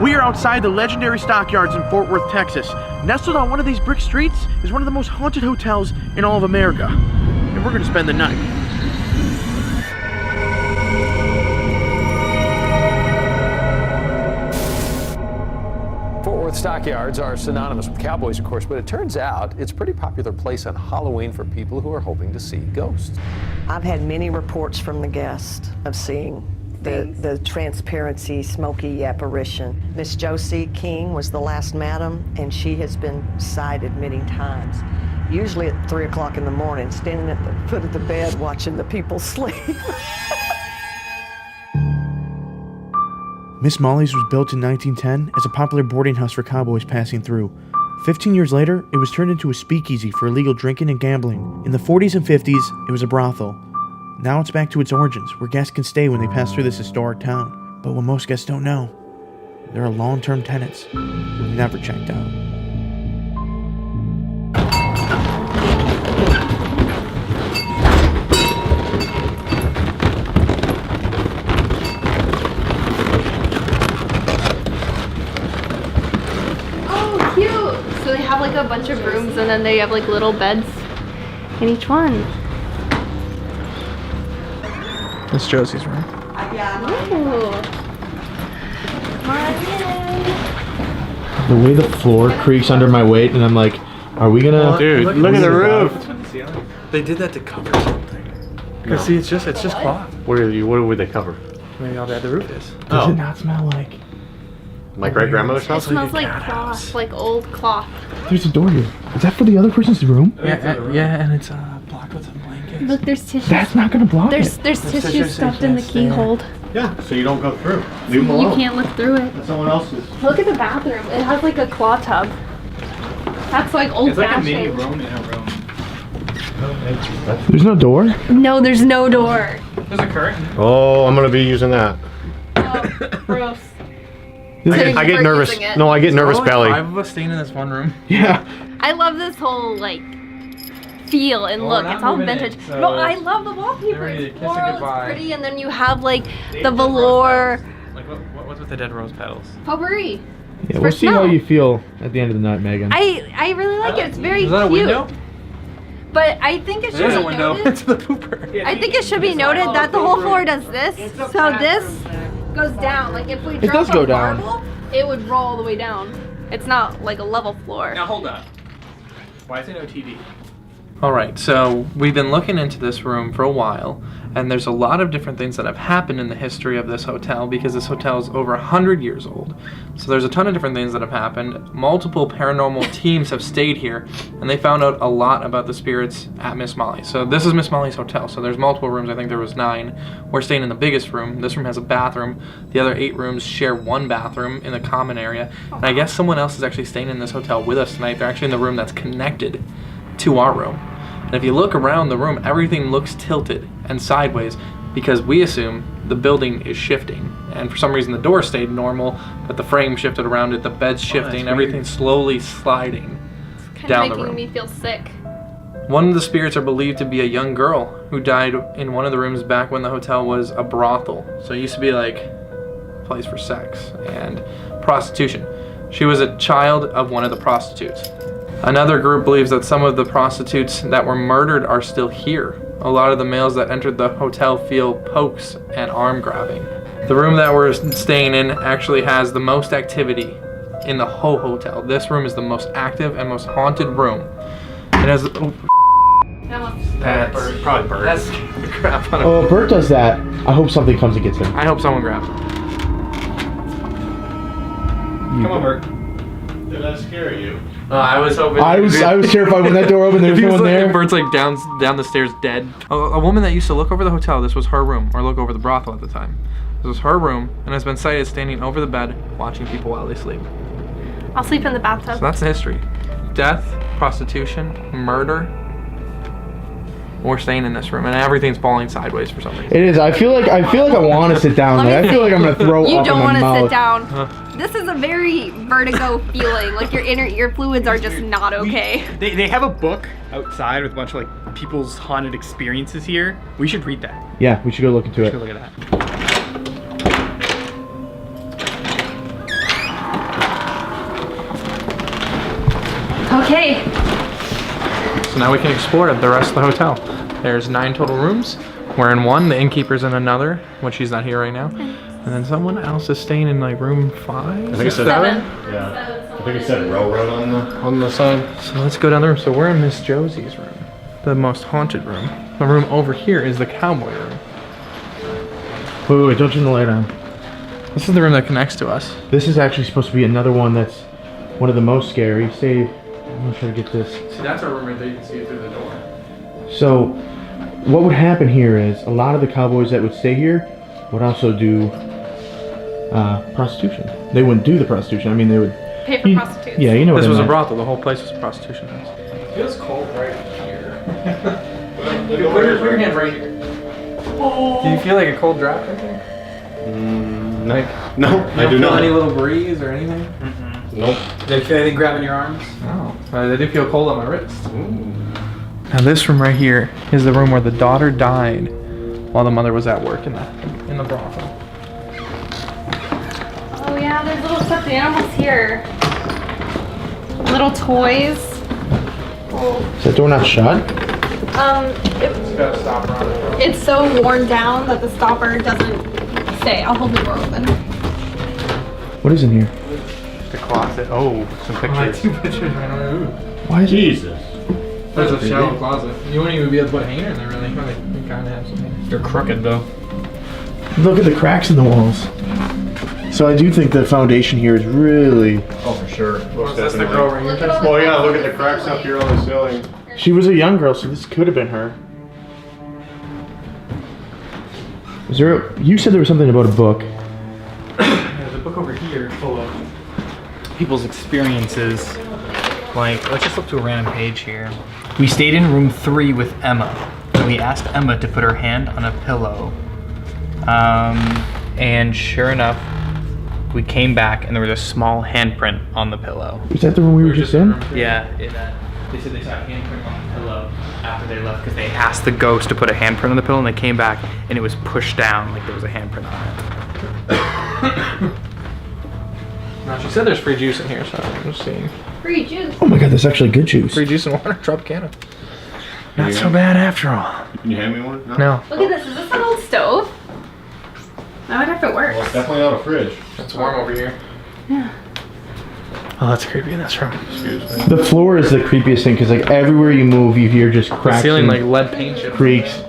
We are outside the legendary stockyards in Fort Worth, Texas. Nestled on one of these brick streets is one of the most haunted hotels in all of America. And we're gonna spend the night. Fort Worth stockyards are synonymous with cowboys, of course, but it turns out it's a pretty popular place on Halloween for people who are hoping to see ghosts. I've had many reports from the guests of seeing the transparency, smoky apparition. Miss Josie King was the last madam, and she has been sighted many times. Usually at 3 o'clock in the morning, standing at the foot of the bed watching the people sleep. Miss Molly's was built in 1910 as a popular boarding house for cowboys passing through. 15 years later, it was turned into a speakeasy for illegal drinking and gambling. In the 40s and 50s, it was a brothel. Now it's back to its origins, where guests can stay when they pass through this historic town. But what most guests don't know, there are long-term tenants who've never checked out. Oh, cute! So they have like a bunch of rooms and then they have like little beds in each one. That's Josie's room. Ooh. The way the floor creaks under my weight, and I'm like, are we gonna... Dude, look at the roof! They did that to cover something. Because see, it's just cloth. What would they cover? Maybe how bad the roof is. Does it not smell like... My great-grandmother It smells? smells like cloth, like old cloth. There's a door here. Is that for the other person's room? Yeah, and it's blocked with some blankets. Look, there's tissue. That's not gonna block There's it. tissue stuffed in the keyhole. Yeah, so you don't go through. Leave them You alone. can't look through it. That's someone else's. Look at the bathroom. It has like a claw tub. That's like old It's like a fashioned. mini room in a room. There's no door? No, there's no door. There's a curtain. Oh, I'm gonna be using that. Oh, gross. I get nervous. Using it. No, I get nervous Only belly. 5 of us staying in this one room. Yeah. I love this whole like feel and Well, look. we're It's not all moving vintage. it, so No, I love the wallpaper. they're ready to It's kiss it floral, it's goodbye. pretty, and then you have like the velour Like what's with the dead rose petals? potpourri. Yeah, For we'll see how smell. you feel at the end of the night, Megan. I really like it. It's very Is that a cute. window? But I think it should There's a be window. noted. It's the pooper. I think it should be noted that the whole floor does this. So this goes down. Like if we drop does go on down. marble, it would roll all the way down. It's not like a level floor. Now hold on. Why is there no TV? Alright, so we've been looking into this room for a while, and there's a lot of different things that have happened in the history of this hotel because this hotel is over 100 years old. So there's a ton of different things that have happened. Multiple paranormal teams have stayed here, and they found out a lot about the spirits at Miss Molly's. So this is Miss Molly's hotel, so there's multiple rooms. I think there was 9. We're staying in the biggest room. This room has a bathroom. The other 8 rooms share one bathroom in the common area. And I guess someone else is actually staying in this hotel with us tonight. They're actually in the room that's connected to our room. And if you look around the room, everything looks tilted and sideways because we assume the building is shifting. And for some reason the door stayed normal, but the frame shifted around it, the bed's shifting, everything's slowly sliding Kind down of the making room. me feel sick. One of the spirits are believed to be a young girl who died in one of the rooms back when the hotel was a brothel. So it used to be like a place for sex and prostitution. She was a child of one of the prostitutes. Another group believes that some of the prostitutes that were murdered are still here. A lot of the males that entered the hotel feel pokes and arm grabbing. The room that we're staying in actually has the most activity in the whole hotel. This room is the most active and most haunted room. It has That probably bird. That's crap on Oh, if Bert does that, I hope something comes and gets him. I hope someone grabs him. Come on, Bert. Did that scare you? I was hoping. I was terrified when that door opened. There was He no one like, there. and Bert's like down the stairs dead. A woman that used to look over the hotel, this was her room, or look over the brothel at the time. This was her room, and has been sighted standing over the bed, watching people while they sleep. I'll sleep in the bathtub. So that's the history. Death, prostitution, murder. We're staying in this room, and everything's falling sideways for some reason. It is. I feel like I want to sit down. Let Like, me I feel like I'm gonna throw You up in don't my want to mouth. sit down. This is a very vertigo feeling. Like your inner ear fluids are just not okay. They have a book outside with a bunch of like people's haunted experiences here. We should read that. Yeah, we should go look into We it. should go look at that. Okay. So now we can explore the rest of the hotel. There's 9 total rooms. We're in one, the innkeeper's in another, when she's not here right now. And then someone else is staying in like room 5? I think it said 7. Yeah. I think it said railroad on the side. So let's go down the room. So we're in Miss Josie's room, the most haunted room. The room over here is the cowboy room. Wait, don't turn the light on. This is the room that connects to us. This is actually supposed to be another one that's one of the most scary. Say, I'm gonna try to get this. See, that's our room right there. You can see it through the door. So, what would happen here is a lot of the cowboys that would stay here would also do prostitution. They wouldn't do the prostitution. I mean, they would Pay for prostitutes. Yeah, you know what This I was a meant. brothel. The whole place was a prostitution house. It feels cold right here. Put your hand right here. Do you feel like a cold draft right here? No, You I don't do feel not. any little breeze or anything? Nope. Do you feel anything grabbing your arms? No. They do feel cold on my wrist. Now this room right here is the room where the daughter died while the mother was at work in the brothel. Oh yeah, there's little stuffed animals here. Little toys. Is that door not shut? It's got a stopper on it. It's so worn down that the stopper doesn't stay. I'll hold the door open. What is in here? The closet. Oh, some pictures. 2 pictures right on the roof. Why is it? Jesus. There's a shallow closet. You wouldn't even be able to put a hanger in there really. Well, you kind of have some hangers. They're crooked though. Look at the cracks in the walls. So I do think the foundation here is really... Oh, for sure. Most That's the definitely. girl right here. Well, yeah, look at the cracks up here on the ceiling. She was a young girl, so this could have been her. Is there you said there was something about a book. There's a book over here full of people's experiences. Like, let's just look to a random page here. We stayed in room 3 with Emma. And we asked Emma to put her hand on a pillow. And sure enough, we came back and there was a small handprint on the pillow. Is that the room we were just in? Yeah, they said they saw a handprint on the pillow after they left because they asked the ghost to put a handprint on the pillow and they came back and it was pushed down like there was a handprint on it. No, she said there's free juice in here, so I'm just seeing. Free juice. Oh my god, that's actually good juice. Free juice and water, Tropicana. Not so bad after all. Can you hand me one? No. Look at this. Is this an old stove? I wonder if it works. Well, it's definitely not a fridge. It's warm over here. Yeah. Oh, that's creepy in this room. Excuse me. The floor is the creepiest thing because like everywhere you move, you hear just The cracks ceiling and like lead paint chips. creaks.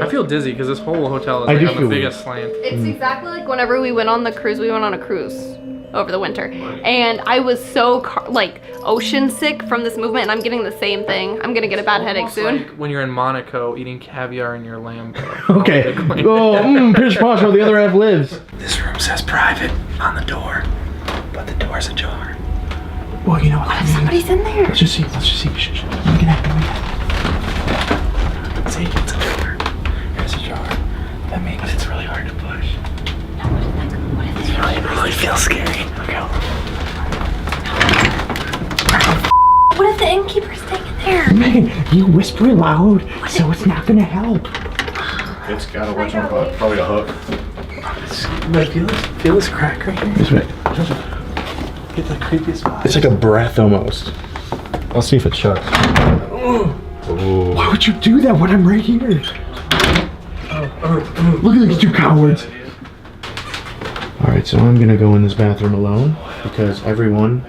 I feel dizzy because this whole hotel is I like do on the feel biggest slant. It's exactly like whenever we went on the cruise. We went on a cruise over the winter, and I was so like ocean sick from this movement, and I'm getting the same thing. I'm gonna get a bad headache Almost soon. like when you're in Monaco eating caviar in your lamb. Okay. Pierce Brosnan, the other half lives. This room says private on the door, but the door's ajar. Well, you know what? What if somebody's in there? Let's just see. Shh. Look at that. See, it's a door. It's ajar. That means it's really hard to push. It really feels scary. Okay. What if the innkeeper's staying in there? Man, you whisper loud, so it's not gonna help. It's got a what's on it? Probably a hook. But feel this crack right here. This way. Get the creepiest vibe. It's like a breath almost. I'll see if it shuts. Why would you do that when I'm right here? Look at these 2 cowards. Alright, so I'm gonna go in this bathroom alone because everyone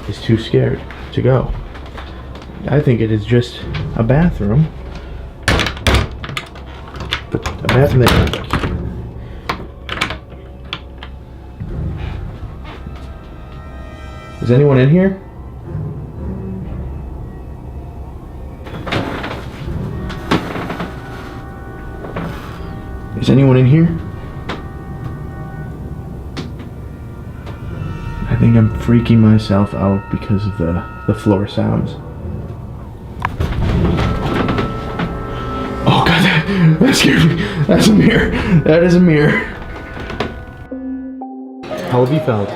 is too scared to go. I think it is just a bathroom. But a bathroom that... Is anyone in here? Is anyone in here? I think I'm freaking myself out because of the floor sounds. Oh god, that scared me. That's a mirror. That is a mirror. How have you felt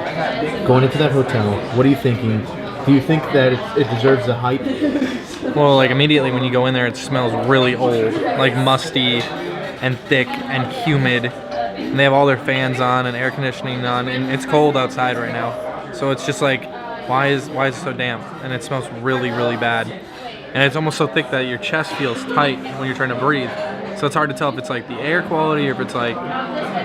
going into that hotel? What are you thinking? Do you think that it deserves the hype? Well, like immediately when you go in there, it smells really old, like musty and thick and humid. And they have all their fans on and air conditioning on, and it's cold outside right now. So it's just like why is it so damp? And it smells really, really bad. And it's almost so thick that your chest feels tight when you're trying to breathe. So it's hard to tell if it's like the air quality or if it's like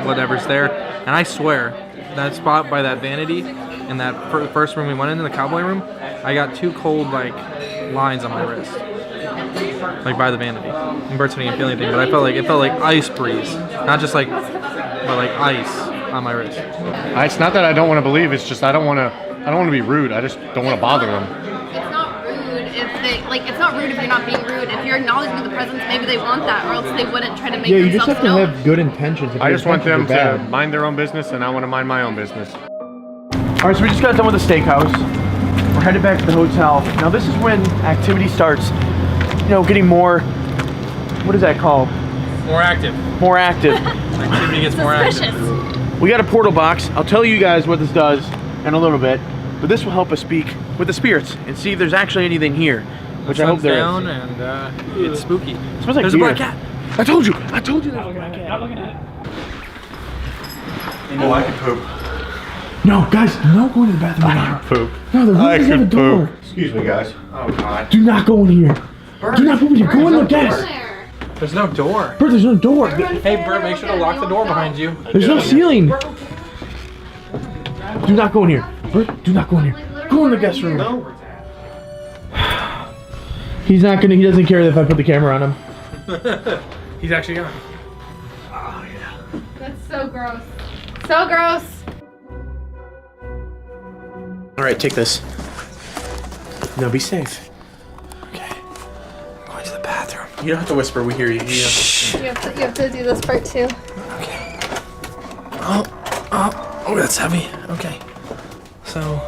whatever's there. And I swear, that spot by that vanity in that first room we went in, the cowboy room, I got 2 cold like lines on my wrist, like by the vanity. And Bert said he didn't feel anything, but I felt like it felt like ice breeze, not just like, but like ice on my wrist. It's not that I don't want to believe. It's just I don't want to be rude. I just don't want to bother them. It's not rude if they it's not rude if you're not being rude. If you're acknowledging the presence, maybe they want that, or else they wouldn't try to make Yeah, you just have themselves to known. have good intentions. If I your just want them intentions are to bad. mind their own business, and I want to mind my own business. All right, so we just got done with the steakhouse. We're headed back to the hotel. Now this is when activity starts, you know, getting more, what is that called? More active. More active. Activity gets more active. Suspicious. We got a portal box. I'll tell you guys what this does in a little bit, but this will help us speak with the spirits and see if there's actually anything here, which I hope there down is. and it's spooky. It smells like There's a beer. black cat. I told you there's a black cat. Not looking at it. Oh, I could poop. No, guys, no going to the bathroom now. Poop. No, the room doesn't have a door. Excuse me, guys. Oh god. Do not go in here. Do not poop in here. Go in the guest. There's no door. Bert, there's no door. Hey Bert, make sure to lock the door behind you. There's no ceiling. Do not go in here. Bert, do not go in here. Go in the guest room. No. He doesn't care if I put the camera on him. He's actually gone. That's so gross. So gross. All right, take this. No, be safe. Okay. I'm going to the bathroom. You don't have to whisper. We hear you. You have to do this part too. Okay. Oh, that's heavy. Okay. So,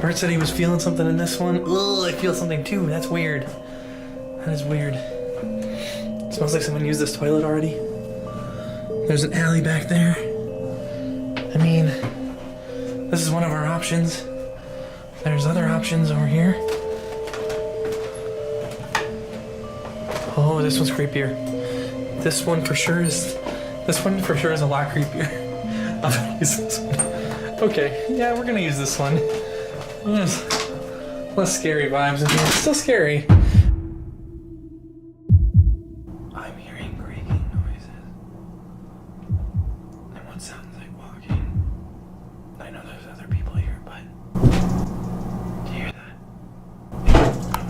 Bert said he was feeling something in this one. Ugh, I feel something too. That's weird. That is weird. It smells like someone used this toilet already. There's an alley back there. I mean, this is one of our options. There's other options over here. Oh, this one's creepier. This one for sure is a lot creepier. I'm gonna use this one. Okay, yeah, we're gonna use this one. Yes. Less scary vibes in here. It's still scary. I'm hearing creaking noises. And what sounds like walking. I know there's other people here, but do you hear that? Oh,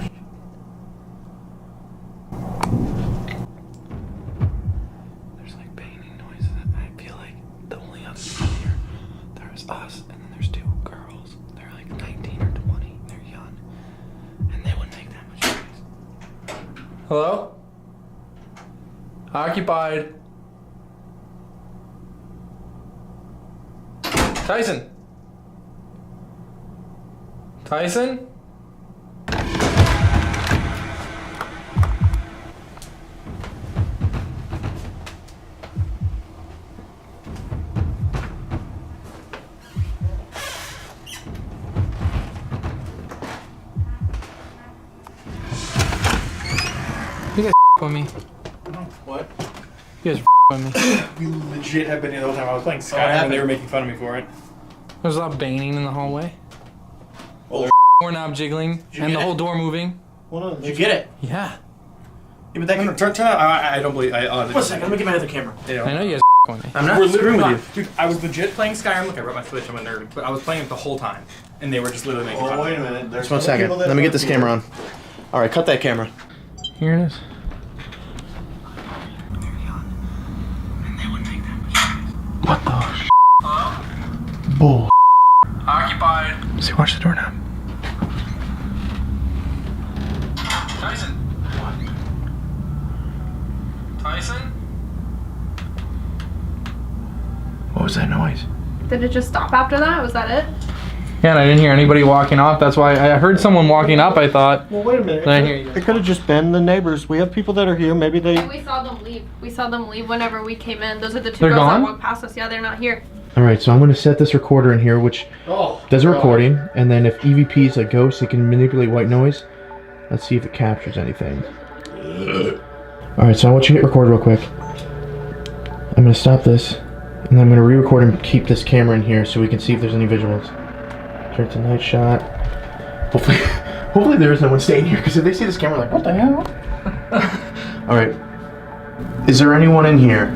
shit. There's like banging noises. I feel like the only other people here, there's us, and then there's 2 girls. They're like 19 or 20. They're young, and they wouldn't make that much noise. Hello? Occupied. Tyson? Tyson? You guys with me. What? You guys with me. We legit have been here the whole time. I was playing Skyrim and they were making fun of me for it. There's a lot of banging in the hallway. Oh, Doorknob jiggling you and get the it? whole door moving. Did you get it? Yeah. Yeah, but that can turn out. I don't believe. One second, let me get my other camera. I know you guys with me. I'm not We're screwing literally with not. Dude, I was legit playing Skyrim. Look, I brought my Switch. I'm a nerd, but I was playing it the whole time, and they were just literally making fun of me. a minute. Just 1 second. Let me get this camera on. All right, cut that camera. Here it is. What the bull? Occupied. See, watch the doorknob. Tyson. Tyson? What was that noise? Did it just stop after that? Was that it? Yeah, and I didn't hear anybody walking off. That's why I heard someone walking up, I thought. Well, wait a minute. But I didn't hear you. It could have just been the neighbors. We have people that are here. Maybe they. We saw them leave. We saw them leave whenever we came in. Those are the 2 They're girls gone? that walked past us. Yeah, they're not here. All right, so I'm going to set this recorder in here, which does a recording, and then if EVP is a ghost, it can manipulate white noise. Let's see if it captures anything. All right, so I want you to hit record real quick. I'm going to stop this, and then I'm going to re-record and keep this camera in here so we can see if there's any visuals. Chapter. It's a night shot. Hopefully there is no one staying here, because if they see this camera, like, what the hell? All right. Is there anyone in here?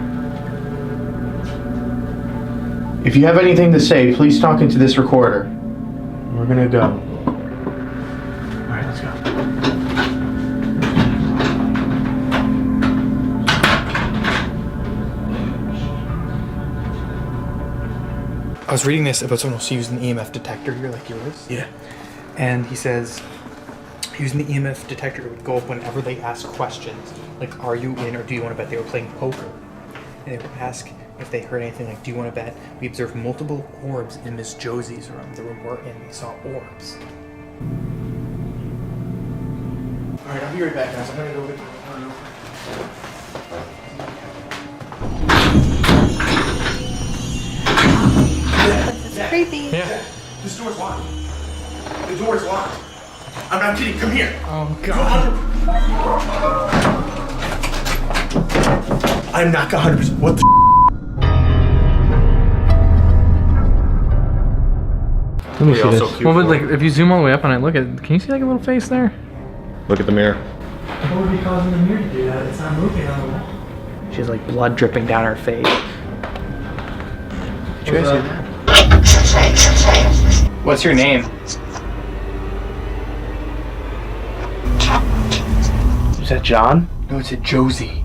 If you have anything to say, please talk into this recorder. We're gonna go. All right, let's go. I was reading this about someone else using an EMF detector here, like yours. Yeah. And he says using the EMF detector, it would go up whenever they ask questions, like, are you in or do you want to bet? They were playing poker. And they would ask if they heard anything like, do you want to bet? We observed multiple orbs in Miss Josie's room, the room we're in. We saw orbs. All right, I'll be right back, guys. I'm gonna go get the recorder. This is creepy. Yeah. This door's locked. The door's locked. I'm not kidding. Come here. Oh, God. I'm not 100%. What the? Let me see this. Well, but like, if you zoom all the way up and I look at it, can you see like a little face there? Look at the mirror. What would be causing the mirror to do that? It's not moving on the wall. She has like blood dripping down her face. Did you guys hear that? What's your name? Is that John? No, it's a Josie.